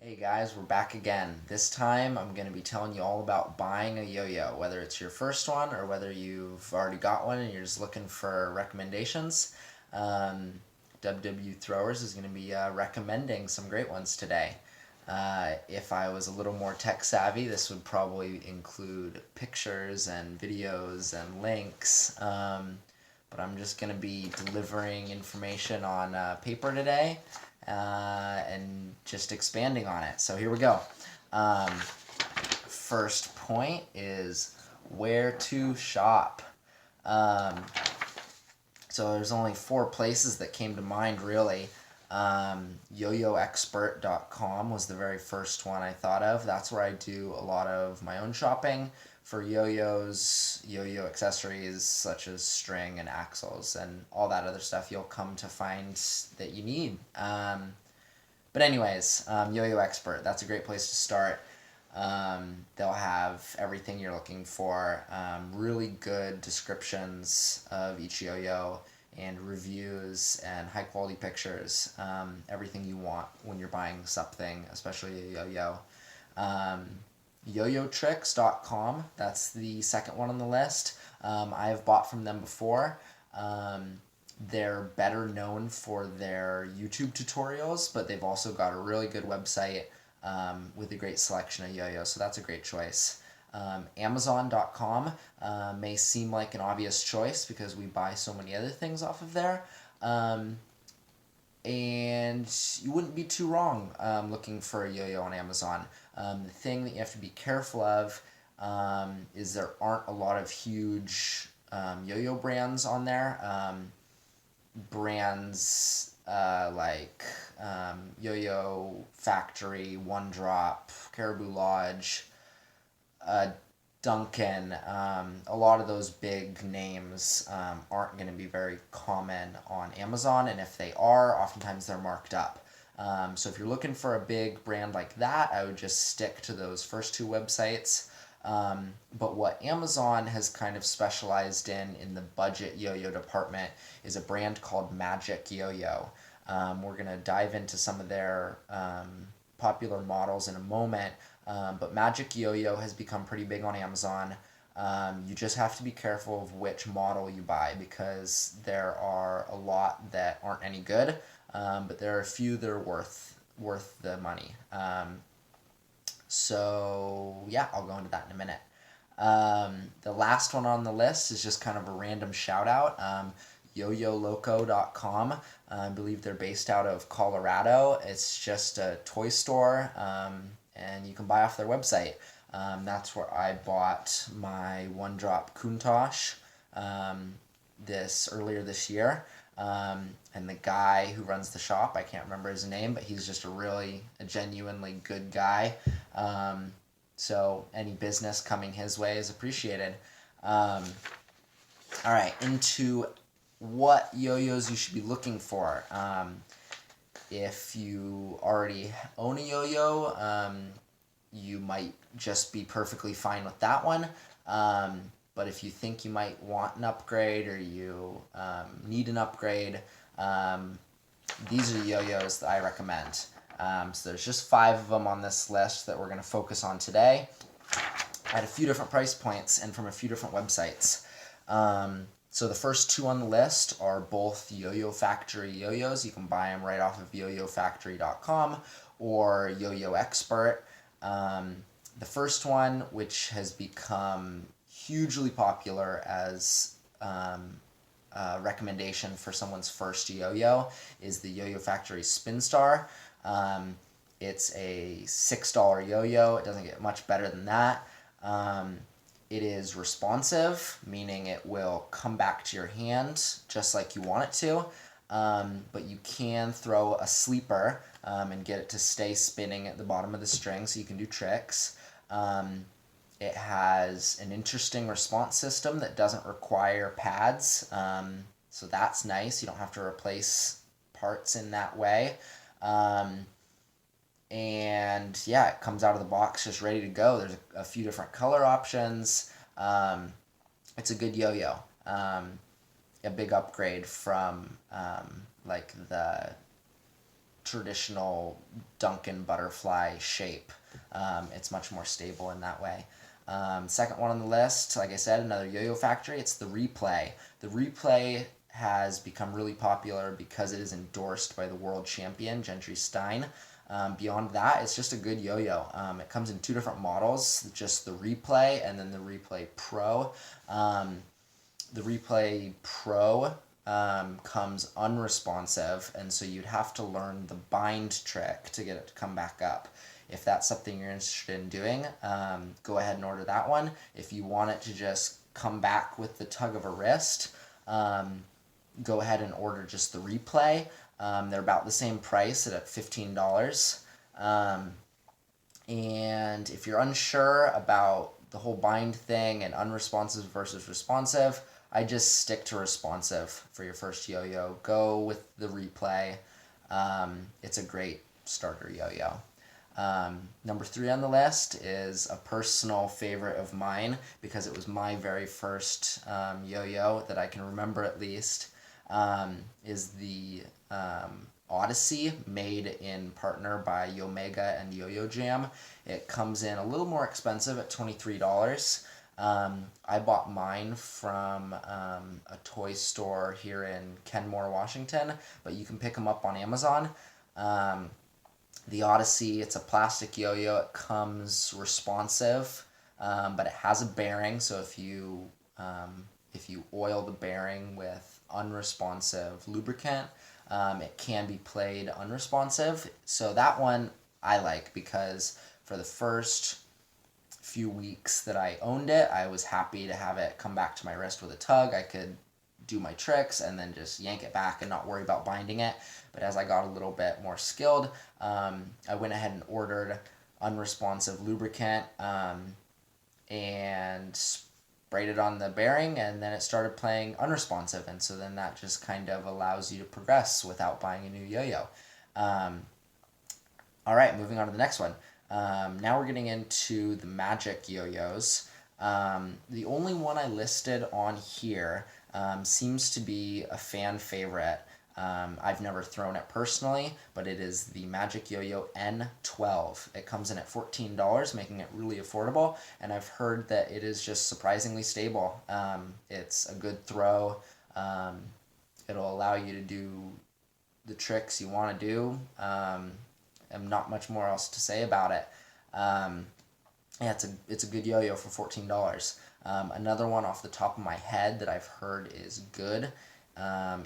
Hey guys, we're back again. This time I'm going to be telling you all about buying a yo-yo, whether it's your first one or whether you've already got one and you're just looking for recommendations. Um, WW Throwers is going to be recommending some great ones today. If I was a little more tech savvy, this would probably include pictures and videos and links. But I'm just going to be delivering information on paper today and just expanding on it. So here we go. Um, First point is where to shop. Um, so there's only four places that came to mind really. Yoyoexpert.com was the very first one I thought of. That's where I do a lot of my own shopping for yo-yos, yo-yo accessories such as string and axles and all that other stuff you'll come to find that you need. But anyways, Yo-Yo Expert, that's a great place to start. They'll have everything you're looking for, really good descriptions of each yo-yo and reviews and high quality pictures, everything you want when you're buying something, especially a yo-yo. Um, yoyotricks.com, that's the second one on the list. I have bought from them before. They're better known for their YouTube tutorials, but they've also got a really good website with a great selection of yo-yos, so that's a great choice. Amazon.com may seem like an obvious choice because we buy so many other things off of there. And you wouldn't be too wrong looking for a yo-yo on Amazon. The thing that you have to be careful of is there aren't a lot of huge yo-yo brands on there. Brands like Yo-Yo Factory, One Drop, Caribou Lodge, uh, Duncan, a lot of those big names aren't going to be very common on Amazon, and if they are, oftentimes they're marked up. So if you're looking for a big brand like that, I would just stick to those first two websites. But what Amazon has kind of specialized in the budget yo-yo department is a brand called Magic Yo-Yo. We're going to dive into some of their popular models in a moment, but Magic Yo-Yo has become pretty big on Amazon. You just have to be careful of which model you buy because there are a lot that aren't any good, but there are a few that are worth the money. So yeah, I'll go into that in a minute. The last one on the list is just kind of a random shout out. YoYoLoco.com. I believe they're based out of Colorado. It's just a toy store, and you can buy off their website. That's where I bought my One Drop Countach this earlier this year. And the guy who runs the shop, I can't remember his name, but he's just a genuinely good guy. So any business coming his way is appreciated. All right, into what yo-yos you should be looking for. If you already own a yo-yo, you might just be perfectly fine with that one. But if you think you might want an upgrade or you need an upgrade, these are yo-yos that I recommend. So there's just 5 of them on this list that we're going to focus on today at a few different price points and from a few different websites. So the first 2 on the list are both Yo-Yo Factory yo-yos. You can buy them right off of yoyofactory.com or Yo-Yo Expert. The first one, which has become hugely popular as a recommendation for someone's first yo-yo, is the Yo-Yo Factory Spin Star. It's a $6 yo-yo. It doesn't get much better than that. It is responsive, meaning it will come back to your hand just like you want it to, but you can throw a sleeper and get it to stay spinning at the bottom of the string so you can do tricks. It has an interesting response system that doesn't require pads, so that's nice. You don't have to replace parts in that way. And yeah, it comes out of the box just ready to go. There's a few different color options. It's a good yo-yo. A big upgrade from like the traditional Duncan butterfly shape. It's much more stable in that way. Second one on the list, like I said, another yo-yo factory. It's the Replay. The Replay has become really popular because it is endorsed by the world champion, Gentry Stein. Beyond that, it's just a good yo-yo. It comes in 2 different models, just the Replay and then the Replay Pro. The Replay Pro comes unresponsive, and so you'd have to learn the bind trick to get it to come back up. If that's something you're interested in doing, go ahead and order that one. If you want it to just come back with the tug of a wrist, go ahead and order just the Replay. They're about the same price at $15. And if you're unsure about the whole bind thing and unresponsive versus responsive, I just stick to responsive for your first yo-yo. Go with the Replay. It's a great starter yo-yo. Number 3 on the list is a personal favorite of mine because it was my very first yo-yo that I can remember at least, is the Odyssey, made in partner by Yomega and Yo-Yo Jam. It comes in a little more expensive at $23. I bought mine from a toy store here in Kenmore, Washington, but you can pick them up on Amazon. The Odyssey, it's a plastic yo-yo. It comes responsive, but it has a bearing, so if you oil the bearing with unresponsive lubricant, it can be played unresponsive. So that one I like because for the first few weeks that I owned it, I was happy to have it come back to my wrist with a tug. I could do my tricks and then just yank it back and not worry about binding it. But as I got a little bit more skilled, I went ahead and ordered unresponsive lubricant and sprayed it on the bearing, and then it started playing unresponsive, and so then that just kind of allows you to progress without buying a new yo-yo. All right, moving on to the next one. Now we're getting into the magic yo-yos. The only one I listed on here seems to be a fan favorite. I've never thrown it personally, but it is the Magic Yo-Yo N12. It comes in at $14, making it really affordable, and I've heard that it is just surprisingly stable. It's a good throw. It'll allow you to do the tricks you want to do, and not much more else to say about it. Yeah, it's a good yo-yo for $14. Another one off the top of my head that I've heard is good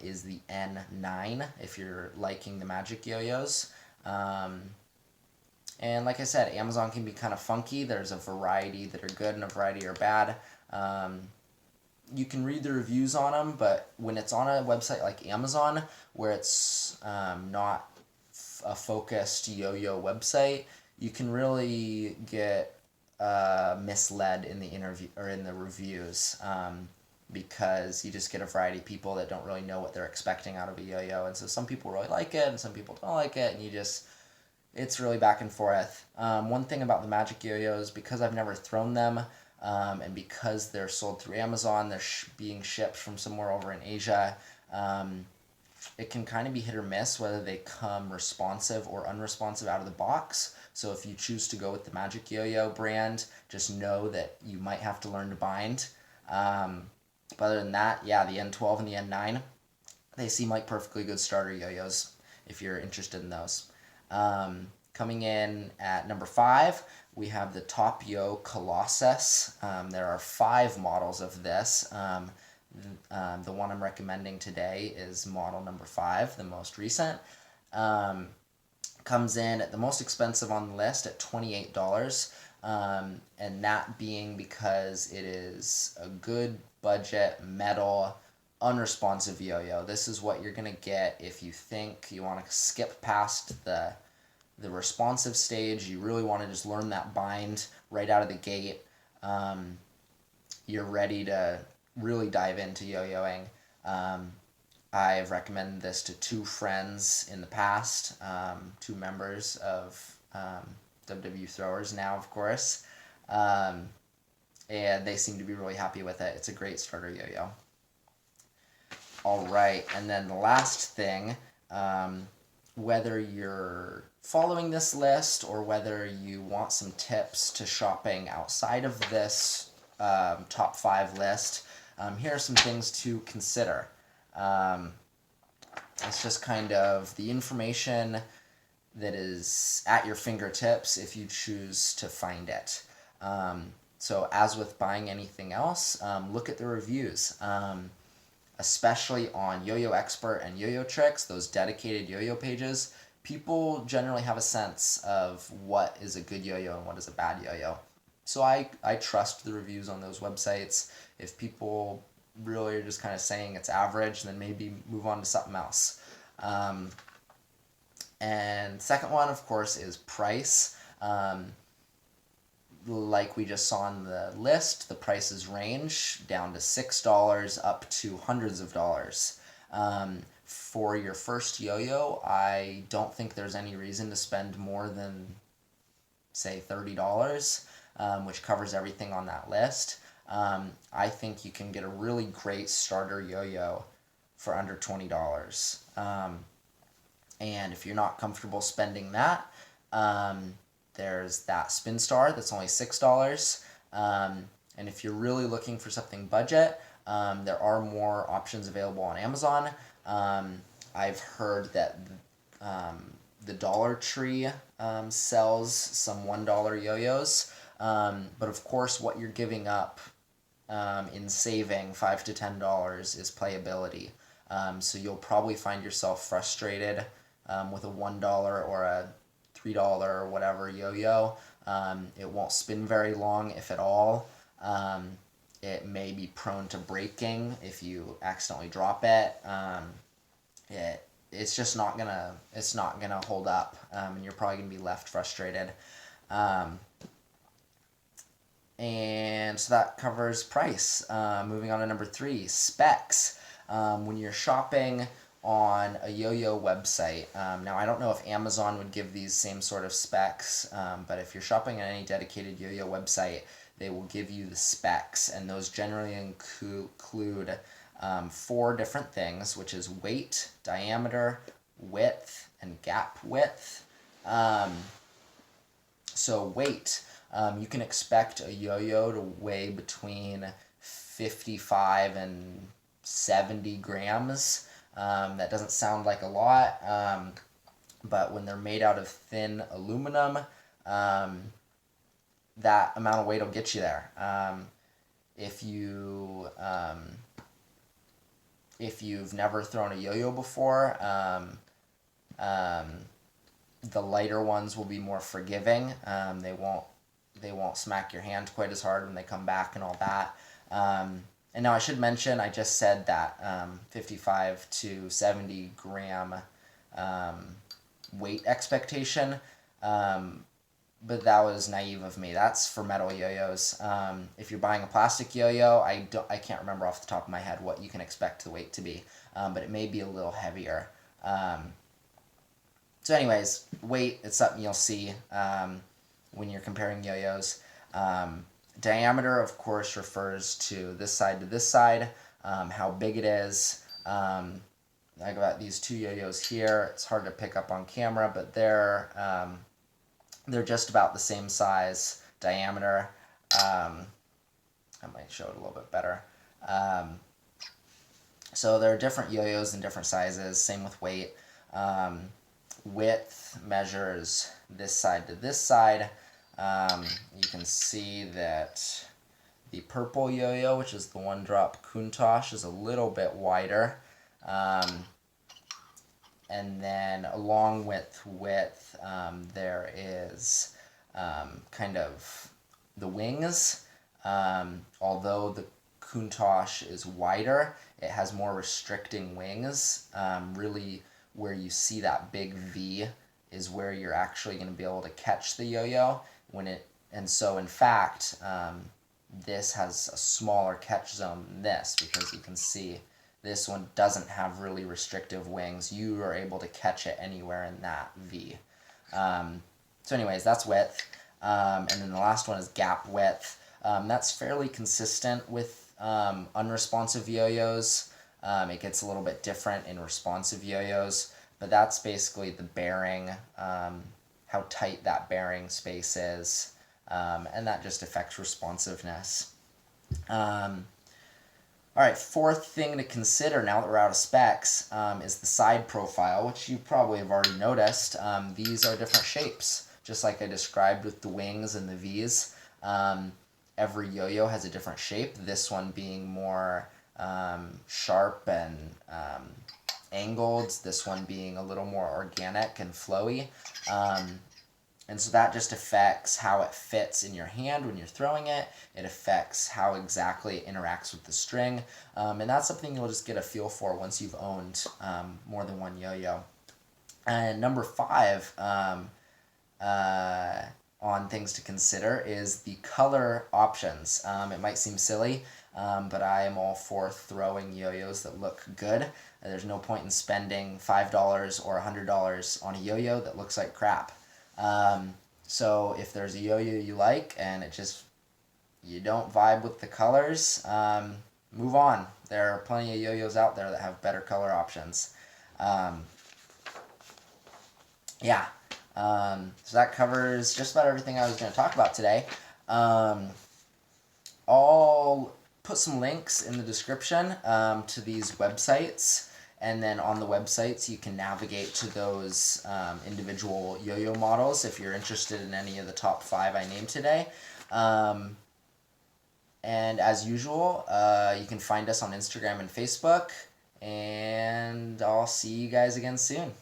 is the N9, if you're liking the magic yo-yos. And like I said, Amazon can be kind of funky. There's a variety that are good and a variety are bad. You can read the reviews on them, but when it's on a website like Amazon, where it's not a focused yo-yo website, you can really get misled in the interview or in the reviews, because you just get a variety of people that don't really know what they're expecting out of a yo-yo, and so some people really like it and some people don't like it, and it's really back and forth. One thing about the magic yo-yos, because I've never thrown them, and because they're sold through Amazon, they're being shipped from somewhere over in Asia, it can kind of be hit or miss whether they come responsive or unresponsive out of the box. So if you choose to go with the Magic Yo-Yo brand, just know that you might have to learn to bind. But other than that, yeah, the N12 and the N9, they seem like perfectly good starter yo-yos if you're interested in those. Coming in at number 5, we have the Top Yo Colossus. There are 5 models of this. The one I'm recommending today is model number 5, the most recent. Comes in at the most expensive on the list at $28, and that being because it is a good budget metal unresponsive yo-yo. This is what you're going to get if you think you want to skip past the responsive stage. You really want to just learn that bind right out of the gate. You're ready to really dive into yo-yoing. I've recommended this to 2 friends in the past, 2 members of WW Throwers now, of course, and they seem to be really happy with it. It's a great starter yo-yo. All right, and then the last thing whether you're following this list or whether you want some tips to shopping outside of this top 5 list, here are some things to consider. It's just kind of the information that is at your fingertips if you choose to find it. So as with buying anything else, look at the reviews, especially on Yo-Yo Expert and Yo-Yo Tricks, those dedicated yo-yo pages. People generally have a sense of what is a good yo-yo and what is a bad yo-yo. So I trust the reviews on those websites. If people really are just kind of saying it's average, then maybe move on to something else. And second one, of course, is price. Like we just saw on the list, the prices range down to $6 up to hundreds of dollars. For your first yo-yo, I don't think there's any reason to spend more than, say, $30, which covers everything on that list. I think you can get a really great starter yo-yo for under $20. And if you're not comfortable spending that, there's that Spin Star that's only $6. And if you're really looking for something budget, there are more options available on Amazon. I've heard that the Dollar Tree sells some $1 yo-yos. But of course, what you're giving up in saving $5 to $10 is playability. So you'll probably find yourself frustrated with a $1 or a $3 or whatever yo-yo. It won't spin very long, if at all. It may be prone to breaking if you accidentally drop it. It's just not gonna hold up, and you're probably gonna be left frustrated. And so that covers price. Moving on to number 3, specs. When you're shopping on a yo-yo website, now I don't know if Amazon would give these same sort of specs, but if you're shopping on any dedicated yo-yo website, they will give you the specs, and those generally include 4 different things, which is weight, diameter, width, and gap width. So weight, you can expect a yo-yo to weigh between 55 and 70 grams. That doesn't sound like a lot, but when they're made out of thin aluminum, that amount of weight will get you there. If you've never thrown a yo-yo before, the lighter ones will be more forgiving. They won't smack your hand quite as hard when they come back and all that. And now I should mention, I just said that 55 to 70 gram weight expectation, but that was naive of me. That's for metal yo-yos. If you're buying a plastic yo-yo, I can't remember off the top of my head what you can expect the weight to be, but it may be a little heavier. So anyways, weight, it's something you'll see when you're comparing yo-yos. Diameter, of course, refers to this side, how big it is. I got these 2 yo-yos here. It's hard to pick up on camera, but they're just about the same size, diameter. I might show it a little bit better. So there are different yo-yos in different sizes, same with weight. Width measures this side to this side. You can see that the purple yo-yo, which is the 1-drop Countach, is a little bit wider. And then along with width, there is kind of the wings. Although the Countach is wider, it has more restricting wings. Really, where you see that big V is where you're actually going to be able to catch the yo-yo. And so in fact, this has a smaller catch zone than this, because you can see this one doesn't have really restrictive wings. You are able to catch it anywhere in that V. So anyways, that's width. And then the last one is gap width. That's fairly consistent with unresponsive yo-yos. It gets a little bit different in responsive yo-yos. but that's basically the bearing, how tight that bearing space is, and that just affects responsiveness. All right, fourth thing to consider now that we're out of specs is the side profile, which you probably have already noticed. These are different shapes, just like I described with the wings and the V's. Every yo-yo has a different shape, this one being more sharp and angled, this one being a little more organic and flowy. And so that just affects how it fits in your hand when you're throwing it. It affects how exactly it interacts with the string. And that's something you'll just get a feel for once you've owned more than one yo-yo. And number 5 on things to consider is the color options. It might seem silly, but I am all for throwing yo-yos that look good. There's no point in spending $5 or $100 on a yo-yo that looks like crap. So if there's a yo-yo you like and you don't vibe with the colors, move on. There are plenty of yo-yos out there that have better color options. So that covers just about everything I was going to talk about today. I'll put some links in the description to these websites. And then on the websites, you can navigate to those individual yo-yo models if you're interested in any of the top 5 I named today. And as usual, you can find us on Instagram and Facebook. And I'll see you guys again soon.